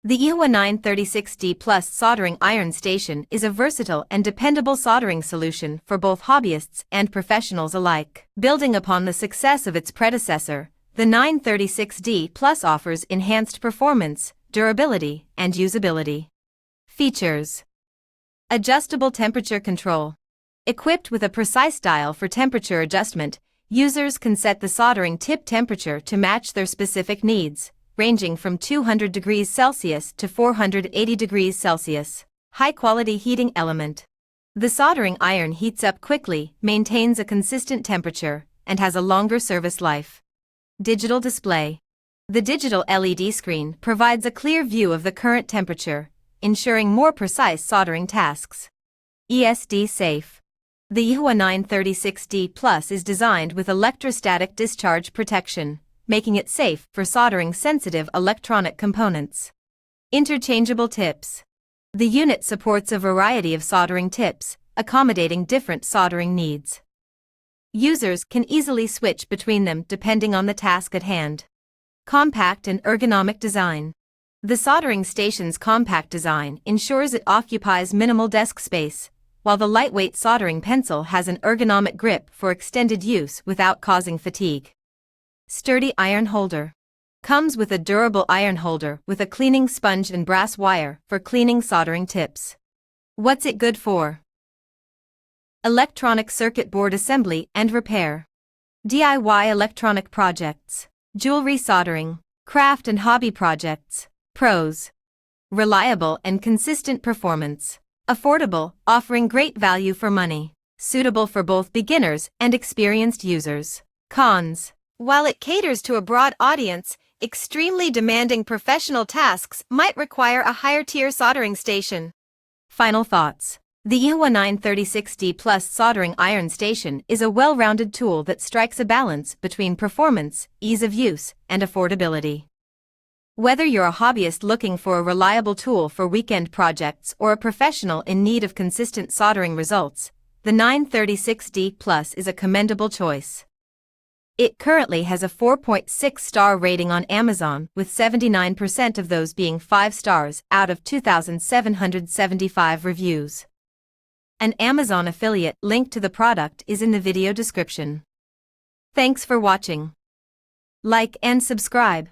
The Yihua 936D Soldering Iron Station is a versatile and dependable soldering solution for both hobbyists and professionals alike. Building upon the success of its predecessor, the 936D offers enhanced performance, durability, and usability. Features: adjustable temperature control. Equipped with a precise dial for temperature adjustment, users can set the soldering tip temperature to match their specific needs, ranging from 200 degrees Celsius to 480 degrees Celsius. High-quality heating element. The soldering iron heats up quickly, maintains a consistent temperature, and has a longer service life. Digital display. The digital LED screen provides a clear view of the current temperature, ensuring more precise soldering tasks. ESD safe. The Yihua 936D is designed with electrostatic discharge protection, making it safe for soldering sensitive electronic components. Interchangeable tips. The unit supports a variety of soldering tips, accommodating different soldering needs. Users can easily switch between them depending on the task at hand. Compact and ergonomic design. The soldering station's compact design ensures it occupies minimal desk space, while the lightweight soldering pencil has an ergonomic grip for extended use without causing fatigue. Sturdy iron holder. Comes with a durable iron holder with a cleaning sponge and brass wire for cleaning soldering tips. What's it good for? Electronic circuit board assembly and repair. DIY electronic projects. Jewelry soldering. Craft and hobby projects. Pros: reliable and consistent performance. Affordable, offering great value for money. Suitable for both beginners and experienced users. Cons: while it caters to a broad audience, extremely demanding professional tasks might require a higher-tier soldering station. Final thoughts. The Yihua 936D Soldering Iron Station is a well-rounded tool that strikes a balance between performance, ease of use, and affordability. Whether you're a hobbyist looking for a reliable tool for weekend projects or a professional in need of consistent soldering results, the 936D is a commendable choice. It currently has a 4.6-star rating on Amazon, with 79% of those being 5 stars out of 2,775 reviews. An Amazon affiliate link to the product is in the video description. Thanks for watching. Like and subscribe.